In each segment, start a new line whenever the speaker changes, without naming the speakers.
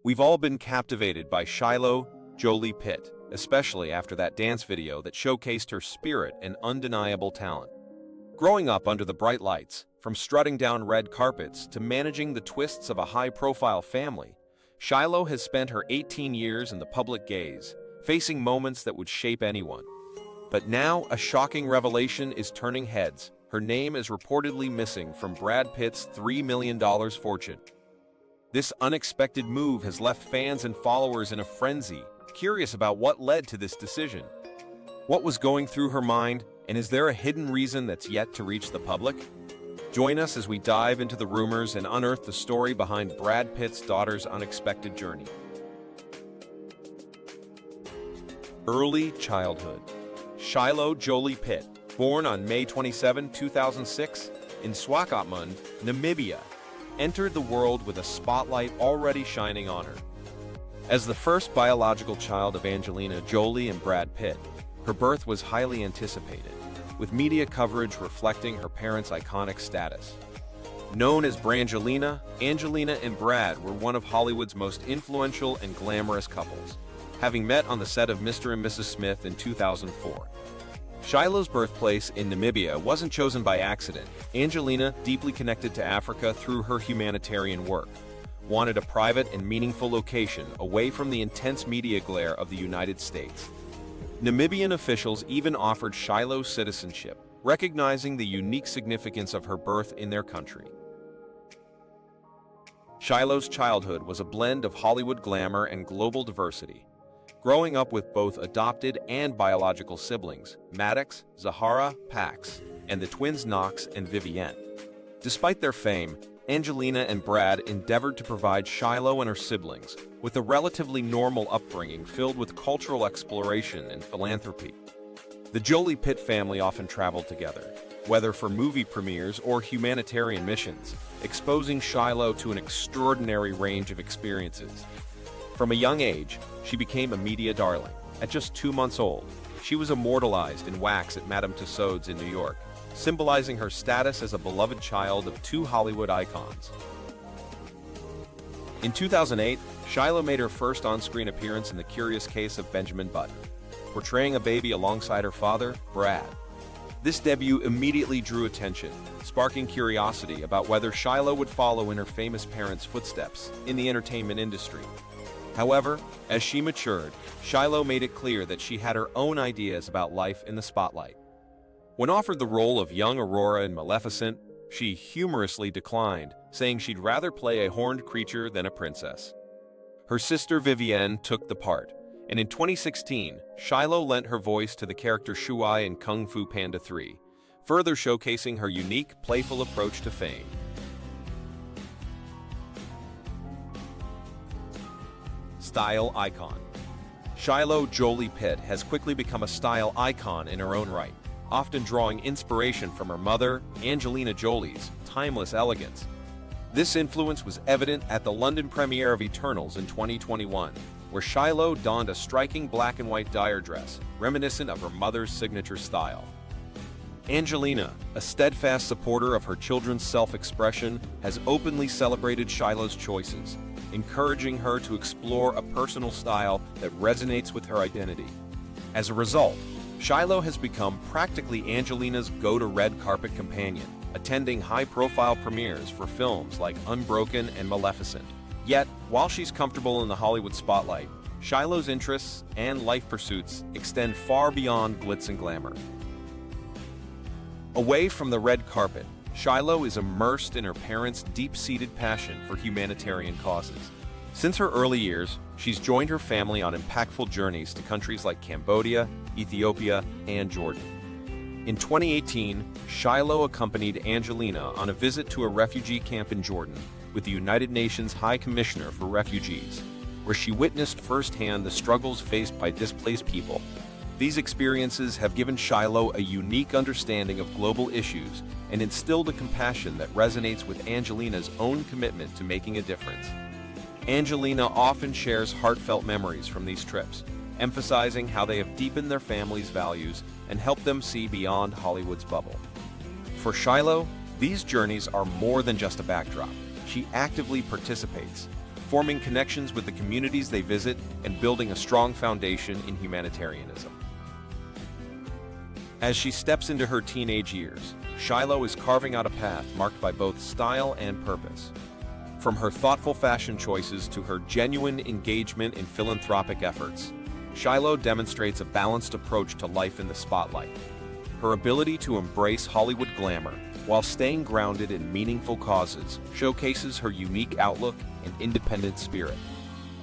We've all been captivated by Shiloh Jolie Pitt, especially after that dance video that showcased her spirit and undeniable talent. Growing up under the bright lights, from strutting down red carpets to managing the twists of a high-profile family, Shiloh has spent her 18 years in the public gaze, facing moments that would shape anyone. But now, a shocking revelation is turning heads. Her name is reportedly missing from Brad Pitt's $3 million fortune. This unexpected move has left fans and followers in a frenzy, curious about what led to this decision. What was going through her mind, and is there a hidden reason that's yet to reach the public? Join us as we dive into the rumors and unearth the story behind Brad Pitt's daughter's unexpected journey. Early childhood. Shiloh Jolie Pitt, born on May 27, 2006, in Swakopmund, Namibia, entered the world with a spotlight already shining on her. As the first biological child of Angelina Jolie and Brad Pitt, her birth was highly anticipated, with media coverage reflecting her parents' iconic status. Known as Brangelina, Angelina and Brad were one of Hollywood's most influential and glamorous couples, having met on the set of Mr. and Mrs. Smith in 2004. Shiloh's birthplace in Namibia wasn't chosen by accident. Angelina, deeply connected to Africa through her humanitarian work, wanted a private and meaningful location away from the intense media glare of the United States. Namibian officials even offered Shiloh citizenship, recognizing the unique significance of her birth in their country. Shiloh's childhood was a blend of Hollywood glamour and global diversity. Growing up with both adopted and biological siblings, Maddox, Zahara, Pax, and the twins Knox and Vivienne. Despite their fame, Angelina and Brad endeavored to provide Shiloh and her siblings with a relatively normal upbringing filled with cultural exploration and philanthropy. The Jolie Pitt family often traveled together, whether for movie premieres or humanitarian missions, exposing Shiloh to an extraordinary range of experiences. From a young age, she became a media darling. At just 2 months old, she was immortalized in wax at Madame Tussauds in New York, symbolizing her status as a beloved child of two Hollywood icons. In 2008, Shiloh made her first on-screen appearance in The Curious Case of Benjamin Button, portraying a baby alongside her father, Brad. This debut immediately drew attention, sparking curiosity about whether Shiloh would follow in her famous parents' footsteps in the entertainment industry. However, as she matured, Shiloh made it clear that she had her own ideas about life in the spotlight. When offered the role of young Aurora in Maleficent, she humorously declined, saying she'd rather play a horned creature than a princess. Her sister Vivienne took the part, and in 2016, Shiloh lent her voice to the character Shuai in Kung Fu Panda 3, further showcasing her unique, playful approach to fame. Style icon. Shiloh Jolie Pitt has quickly become a style icon in her own right, often drawing inspiration from her mother, Angelina Jolie's timeless elegance. This influence was evident at the London premiere of Eternals in 2021, where Shiloh donned a striking black and white dyer dress, reminiscent of her mother's signature style. Angelina, a steadfast supporter of her children's self-expression, has openly celebrated Shiloh's choices, encouraging her to explore a personal style that resonates with her identity. As a result, Shiloh has become practically Angelina's go-to red carpet companion, attending high-profile premieres for films like Unbroken and Maleficent. Yet, while she's comfortable in the Hollywood spotlight, Shiloh's interests and life pursuits extend far beyond glitz and glamour. Away from the red carpet, Shiloh is immersed in her parents' deep-seated passion for humanitarian causes. Since her early years, she's joined her family on impactful journeys to countries like Cambodia, Ethiopia, and Jordan. In 2018, Shiloh accompanied Angelina on a visit to a refugee camp in Jordan with the United Nations High Commissioner for Refugees, where she witnessed firsthand the struggles faced by displaced people. These experiences have given Shiloh a unique understanding of global issues and instilled a compassion that resonates with Angelina's own commitment to making a difference. Angelina often shares heartfelt memories from these trips, emphasizing how they have deepened their family's values and helped them see beyond Hollywood's bubble. For Shiloh, these journeys are more than just a backdrop. She actively participates, forming connections with the communities they visit and building a strong foundation in humanitarianism. As she steps into her teenage years, Shiloh is carving out a path marked by both style and purpose. From her thoughtful fashion choices to her genuine engagement in philanthropic efforts, Shiloh demonstrates a balanced approach to life in the spotlight. Her ability to embrace Hollywood glamour while staying grounded in meaningful causes showcases her unique outlook and independent spirit.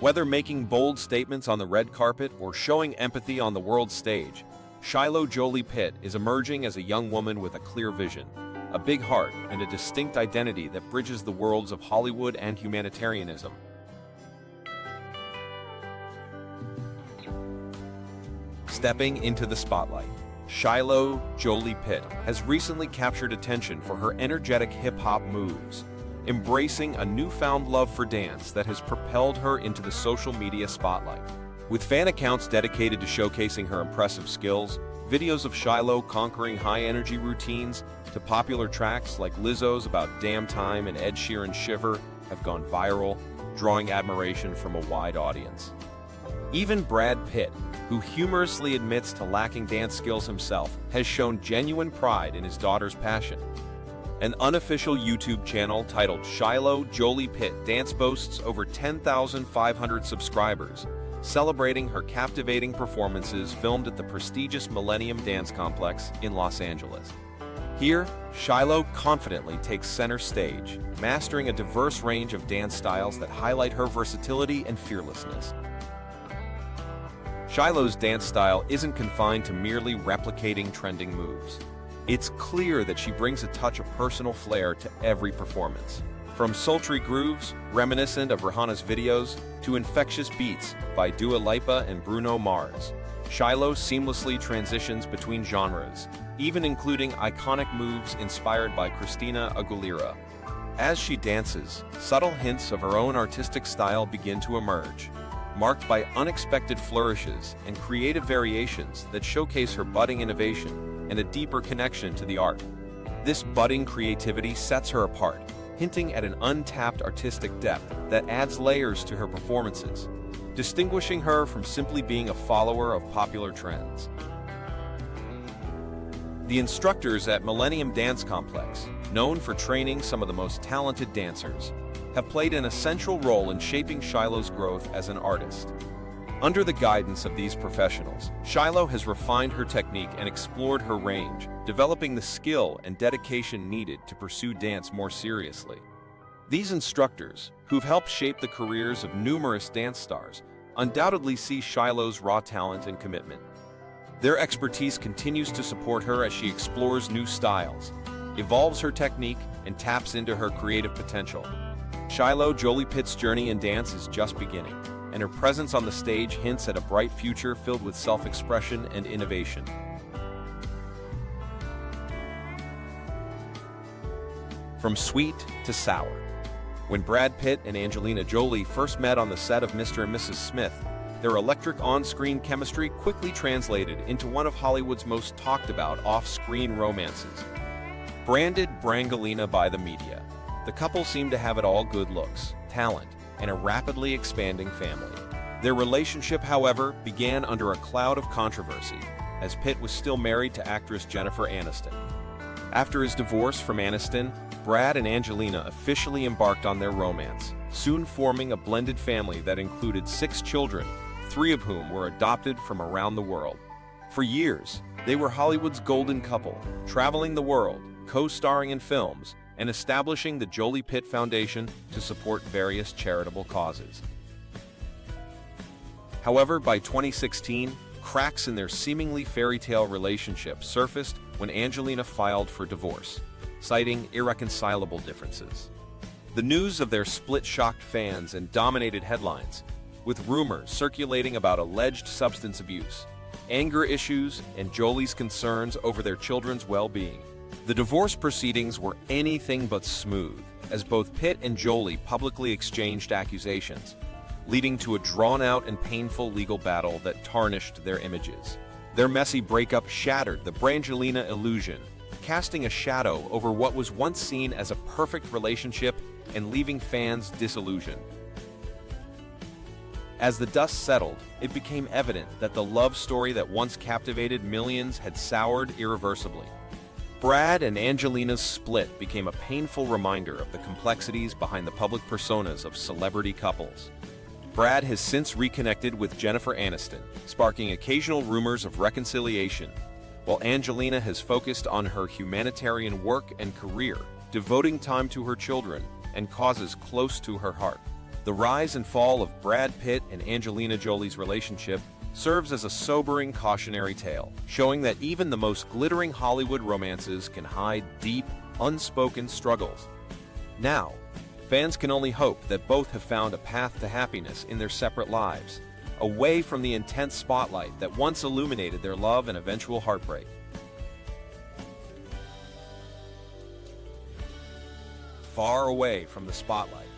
Whether making bold statements on the red carpet or showing empathy on the world stage, Shiloh Jolie Pitt is emerging as a young woman with a clear vision, a big heart, and a distinct identity that bridges the worlds of Hollywood and humanitarianism. Stepping into the spotlight, Shiloh Jolie Pitt has recently captured attention for her energetic hip-hop moves, embracing a newfound love for dance that has propelled her into the social media spotlight. With fan accounts dedicated to showcasing her impressive skills, videos of Shiloh conquering high-energy routines to popular tracks like Lizzo's About Damn Time and Ed Sheeran's Shiver have gone viral, drawing admiration from a wide audience. Even Brad Pitt, who humorously admits to lacking dance skills himself, has shown genuine pride in his daughter's passion. An unofficial YouTube channel titled Shiloh Jolie Pitt Dance boasts over 10,500 subscribers, celebrating her captivating performances filmed at the prestigious Millennium Dance Complex in Los Angeles. Here, Shiloh confidently takes center stage, mastering a diverse range of dance styles that highlight her versatility and fearlessness. Shiloh's dance style isn't confined to merely replicating trending moves. It's clear that she brings a touch of personal flair to every performance. From sultry grooves, reminiscent of Rihanna's videos, to infectious beats by Dua Lipa and Bruno Mars, Shiloh seamlessly transitions between genres, even including iconic moves inspired by Christina Aguilera. As she dances, subtle hints of her own artistic style begin to emerge, marked by unexpected flourishes and creative variations that showcase her budding innovation and a deeper connection to the art. This budding creativity sets her apart, hinting at an untapped artistic depth that adds layers to her performances, distinguishing her from simply being a follower of popular trends. The instructors at Millennium Dance Complex, known for training some of the most talented dancers, have played an essential role in shaping Shiloh's growth as an artist. Under the guidance of these professionals, Shiloh has refined her technique and explored her range, developing the skill and dedication needed to pursue dance more seriously. These instructors, who've helped shape the careers of numerous dance stars, undoubtedly see Shiloh's raw talent and commitment. Their expertise continues to support her as she explores new styles, evolves her technique, and taps into her creative potential. Shiloh Jolie Pitt's journey in dance is just beginning, and her presence on the stage hints at a bright future filled with self-expression and innovation. From sweet to sour. When Brad Pitt and Angelina Jolie first met on the set of Mr. and Mrs. Smith, their electric on-screen chemistry quickly translated into one of Hollywood's most talked-about off-screen romances. Branded Brangelina by the media, the couple seemed to have it all: good looks, talent, and a rapidly expanding family. Their relationship, however, began under a cloud of controversy, as Pitt was still married to actress Jennifer Aniston. After his divorce from Aniston, Brad and Angelina officially embarked on their romance, soon forming a blended family that included 6 children, 3 of whom were adopted from around the world. For years, they were Hollywood's golden couple, traveling the world, co-starring in films, and establishing the Jolie Pitt Foundation to support various charitable causes. However, by 2016, cracks in their seemingly fairy tale relationship surfaced when Angelina filed for divorce, citing irreconcilable differences. The news of their split shocked fans and dominated headlines, with rumors circulating about alleged substance abuse, anger issues, and Jolie's concerns over their children's well-being. The divorce proceedings were anything but smooth, as both Pitt and Jolie publicly exchanged accusations, leading to a drawn-out and painful legal battle that tarnished their images. Their messy breakup shattered the Brangelina illusion, casting a shadow over what was once seen as a perfect relationship and leaving fans disillusioned. As the dust settled, it became evident that the love story that once captivated millions had soured irreversibly. Brad and Angelina's split became a painful reminder of the complexities behind the public personas of celebrity couples. Brad has since reconnected with Jennifer Aniston, sparking occasional rumors of reconciliation, while Angelina has focused on her humanitarian work and career, devoting time to her children and causes close to her heart. The rise and fall of Brad Pitt and Angelina Jolie's relationship serves as a sobering cautionary tale, showing that even the most glittering Hollywood romances can hide deep, unspoken struggles. Now, fans can only hope that both have found a path to happiness in their separate lives, away from the intense spotlight that once illuminated their love and eventual heartbreak. Far away from the spotlight.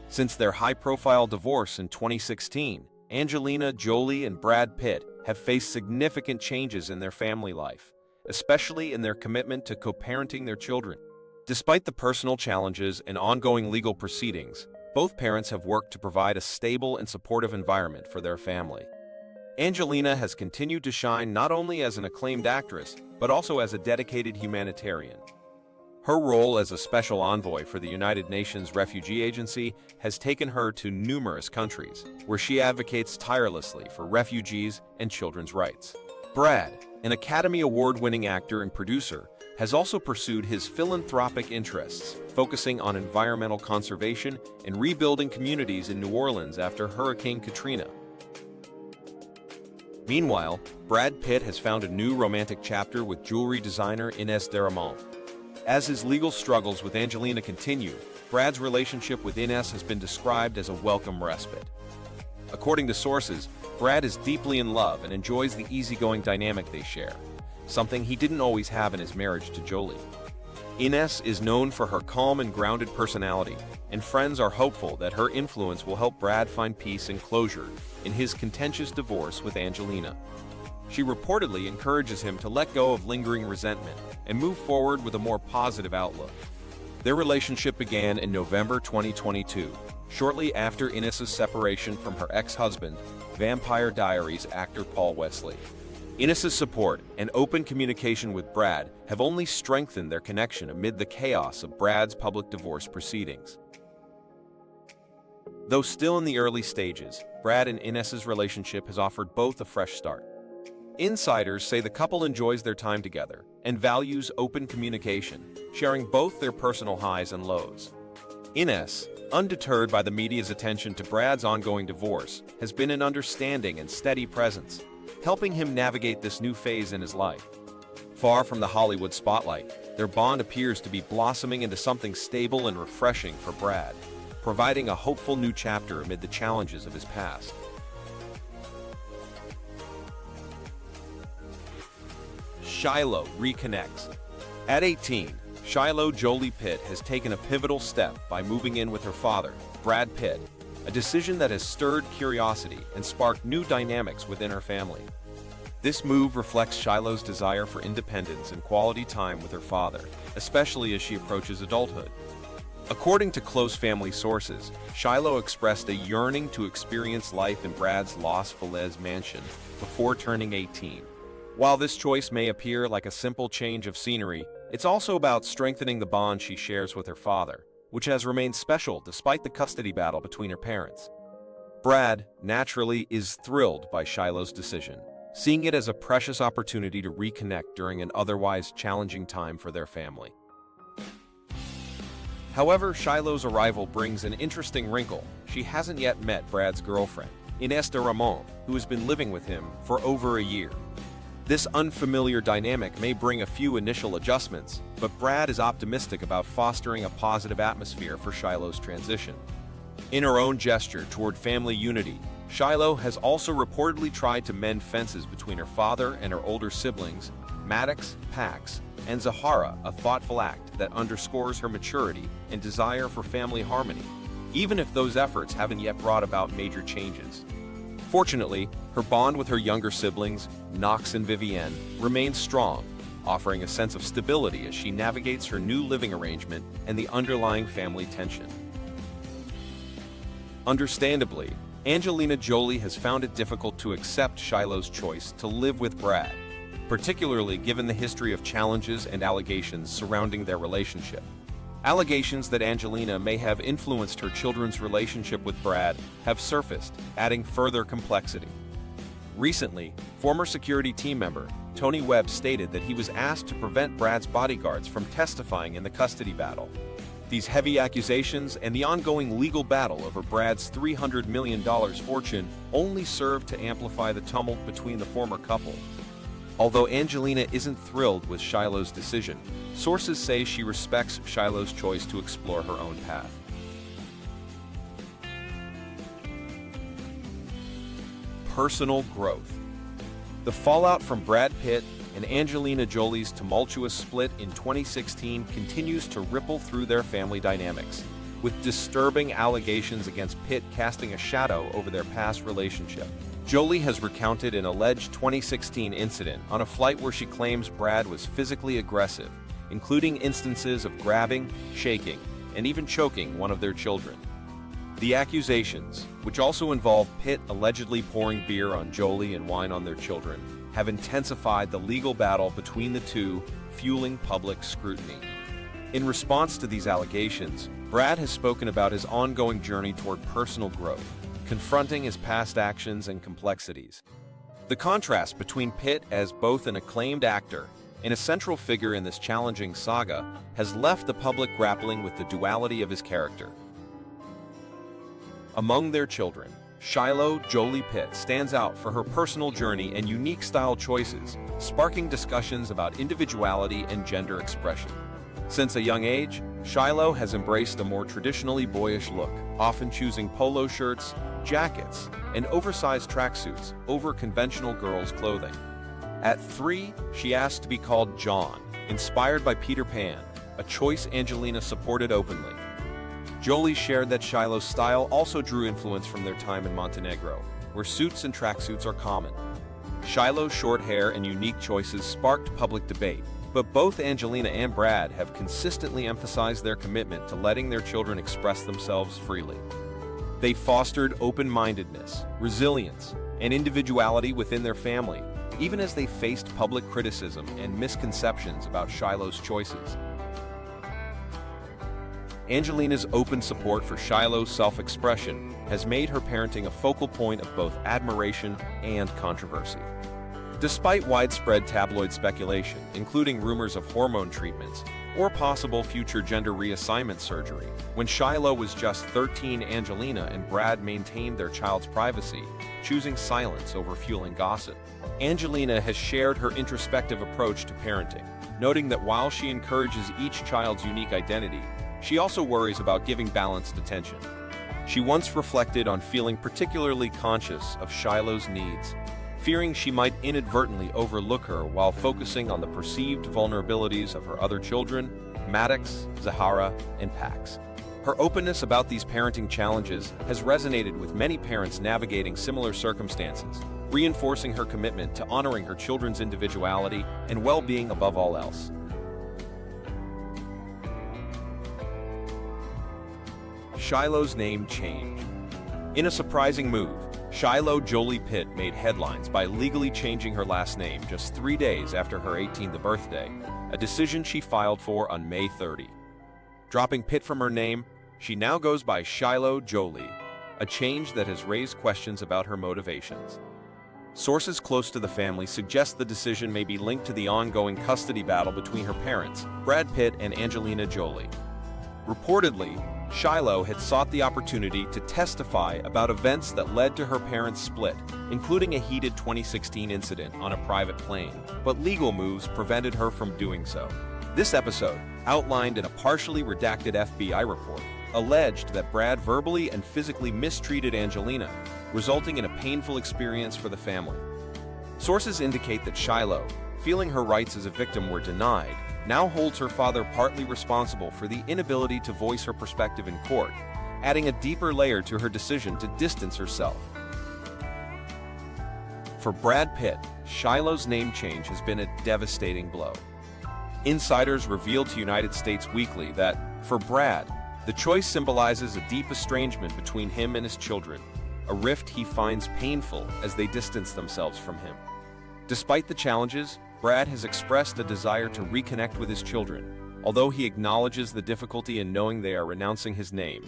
Since their high-profile divorce in 2016, Angelina Jolie and Brad Pitt have faced significant changes in their family life, especially in their commitment to co-parenting their children. Despite the personal challenges and ongoing legal proceedings, both parents have worked to provide a stable and supportive environment for their family. Angelina has continued to shine not only as an acclaimed actress, but also as a dedicated humanitarian. Her role as a special envoy for the United Nations Refugee Agency has taken her to numerous countries, where she advocates tirelessly for refugees and children's rights. Brad, an Academy Award-winning actor and producer, has also pursued his philanthropic interests, focusing on environmental conservation and rebuilding communities in New Orleans after Hurricane Katrina. Meanwhile, Brad Pitt has found a new romantic chapter with jewelry designer Ines Deramont. As his legal struggles with Angelina continue, Brad's relationship with Ines has been described as a welcome respite. According to sources, Brad is deeply in love and enjoys the easygoing dynamic they share, something he didn't always have in his marriage to Jolie. Ines is known for her calm and grounded personality, and friends are hopeful that her influence will help Brad find peace and closure in his contentious divorce with Angelina. She reportedly encourages him to let go of lingering resentment and move forward with a more positive outlook. Their relationship began in November 2022, shortly after Ines's separation from her ex-husband, Vampire Diaries actor Paul Wesley. Ines's support and open communication with Brad have only strengthened their connection amid the chaos of Brad's public divorce proceedings. Though still in the early stages, Brad and Ines's relationship has offered both a fresh start. Insiders say the couple enjoys their time together and values open communication, sharing both their personal highs and lows. Ines, undeterred by the media's attention to Brad's ongoing divorce, has been an understanding and steady presence, helping him navigate this new phase in his life. Far from the Hollywood spotlight, their bond appears to be blossoming into something stable and refreshing for Brad, providing a hopeful new chapter amid the challenges of his past. Shiloh reconnects. At 18, Shiloh Jolie Pitt has taken a pivotal step by moving in with her father, Brad Pitt, a decision that has stirred curiosity and sparked new dynamics within her family. This move reflects Shiloh's desire for independence and quality time with her father, especially as she approaches adulthood. According to close family sources, Shiloh expressed a yearning to experience life in Brad's Los Feliz mansion before turning 18. While this choice may appear like a simple change of scenery, it's also about strengthening the bond she shares with her father, which has remained special despite the custody battle between her parents. Brad, naturally, is thrilled by Shiloh's decision, seeing it as a precious opportunity to reconnect during an otherwise challenging time for their family. However, Shiloh's arrival brings an interesting wrinkle. She hasn't yet met Brad's girlfriend, Ines Deramont, who has been living with him for over a year. This unfamiliar dynamic may bring a few initial adjustments, but Brad is optimistic about fostering a positive atmosphere for Shiloh's transition. In her own gesture toward family unity, Shiloh has also reportedly tried to mend fences between her father and her older siblings, Maddox, Pax, and Zahara, a thoughtful act that underscores her maturity and desire for family harmony, even if those efforts haven't yet brought about major changes. Fortunately, her bond with her younger siblings, Knox and Vivienne, remains strong, offering a sense of stability as she navigates her new living arrangement and the underlying family tension. Understandably, Angelina Jolie has found it difficult to accept Shiloh's choice to live with Brad, particularly given the history of challenges and allegations surrounding their relationship. Allegations that Angelina may have influenced her children's relationship with Brad have surfaced, adding further complexity. Recently, former security team member Tony Webb stated that he was asked to prevent Brad's bodyguards from testifying in the custody battle. These heavy accusations and the ongoing legal battle over Brad's $300 million fortune only served to amplify the tumult between the former couple. Although Angelina isn't thrilled with Shiloh's decision, sources say she respects Shiloh's choice to explore her own path. Personal growth. The fallout from Brad Pitt and Angelina Jolie's tumultuous split in 2016 continues to ripple through their family dynamics, with disturbing allegations against Pitt casting a shadow over their past relationship. Jolie has recounted an alleged 2016 incident on a flight where she claims Brad was physically aggressive, including instances of grabbing, shaking, and even choking one of their children. The accusations, which also involve Pitt allegedly pouring beer on Jolie and wine on their children, have intensified the legal battle between the two, fueling public scrutiny. In response to these allegations, Brad has spoken about his ongoing journey toward personal growth, confronting his past actions and complexities. The contrast between Pitt as both an acclaimed actor and a central figure in this challenging saga has left the public grappling with the duality of his character. Among their children, Shiloh Jolie Pitt stands out for her personal journey and unique style choices, sparking discussions about individuality and gender expression. Since a young age, Shiloh has embraced a more traditionally boyish look, often choosing polo shirts, jackets, and oversized tracksuits over conventional girls' clothing. At 3, she asked to be called John, inspired by Peter Pan, a choice Angelina supported openly. Jolie shared that Shiloh's style also drew influence from their time in Montenegro, where suits and tracksuits are common. Shiloh's short hair and unique choices sparked public debate, but both Angelina and Brad have consistently emphasized their commitment to letting their children express themselves freely. They fostered open-mindedness, resilience, and individuality within their family, even as they faced public criticism and misconceptions about Shiloh's choices. Angelina's open support for Shiloh's self-expression has made her parenting a focal point of both admiration and controversy. Despite widespread tabloid speculation, including rumors of hormone treatments or possible future gender reassignment surgery, when Shiloh was just 13, Angelina and Brad maintained their child's privacy, choosing silence over fueling gossip. Angelina has shared her introspective approach to parenting, noting that while she encourages each child's unique identity, she also worries about giving balanced attention. She once reflected on feeling particularly conscious of Shiloh's needs, fearing she might inadvertently overlook her while focusing on the perceived vulnerabilities of her other children, Maddox, Zahara, and Pax. Her openness about these parenting challenges has resonated with many parents navigating similar circumstances, reinforcing her commitment to honoring her children's individuality and well-being above all else. Shiloh's name change. In a surprising move, Shiloh Jolie Pitt made headlines by legally changing her last name just 3 days after her 18th birthday, a decision she filed for on May 30. Dropping Pitt from her name, she now goes by Shiloh Jolie, a change that has raised questions about her motivations. Sources close to the family suggest the decision may be linked to the ongoing custody battle between her parents, Brad Pitt and Angelina Jolie. Reportedly, Shiloh had sought the opportunity to testify about events that led to her parents' split, including a heated 2016 incident on a private plane, but legal moves prevented her from doing so. This episode, outlined in a partially redacted FBI report, alleged that Brad verbally and physically mistreated Angelina, resulting in a painful experience for the family. Sources indicate that Shiloh, feeling her rights as a victim were denied, now holds her father partly responsible for the inability to voice her perspective in court, adding a deeper layer to her decision to distance herself. For Brad Pitt, Shiloh's name change has been a devastating blow. Insiders revealed to United States Weekly that, for Brad, the choice symbolizes a deep estrangement between him and his children, a rift he finds painful as they distance themselves from him. Despite the challenges, Brad has expressed a desire to reconnect with his children, although he acknowledges the difficulty in knowing they are renouncing his name.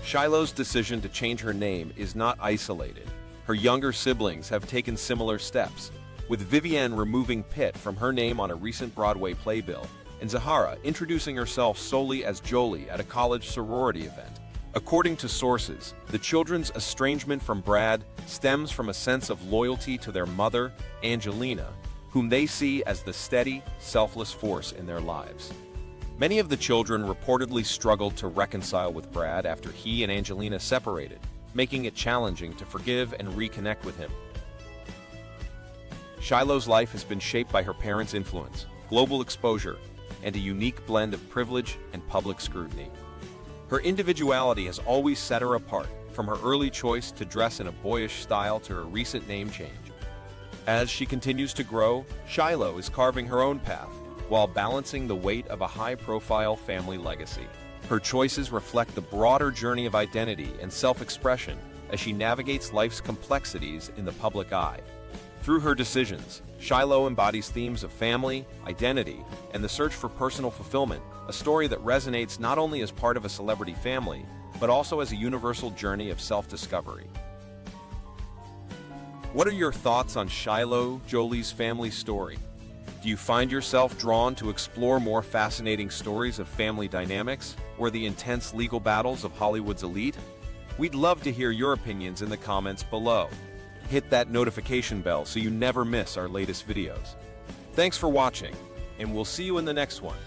Shiloh's decision to change her name is not isolated. Her younger siblings have taken similar steps, with Vivienne removing Pitt from her name on a recent Broadway playbill, and Zahara introducing herself solely as Jolie at a college sorority event. According to sources, the children's estrangement from Brad stems from a sense of loyalty to their mother, Angelina, whom they see as the steady, selfless force in their lives. Many of the children reportedly struggled to reconcile with Brad after he and Angelina separated, making it challenging to forgive and reconnect with him. Shiloh's life has been shaped by her parents' influence, global exposure, and a unique blend of privilege and public scrutiny. Her individuality has always set her apart, from her early choice to dress in a boyish style to her recent name change. As she continues to grow, Shiloh is carving her own path, while balancing the weight of a high-profile family legacy. Her choices reflect the broader journey of identity and self-expression as she navigates life's complexities in the public eye. Through her decisions, Shiloh embodies themes of family, identity, and the search for personal fulfillment, a story that resonates not only as part of a celebrity family, but also as a universal journey of self-discovery. What are your thoughts on Shiloh Jolie's family story? Do you find yourself drawn to explore more fascinating stories of family dynamics or the intense legal battles of Hollywood's elite? We'd love to hear your opinions in the comments below. Hit that notification bell so you never miss our latest videos. Thanks for watching, and we'll see you in the next one.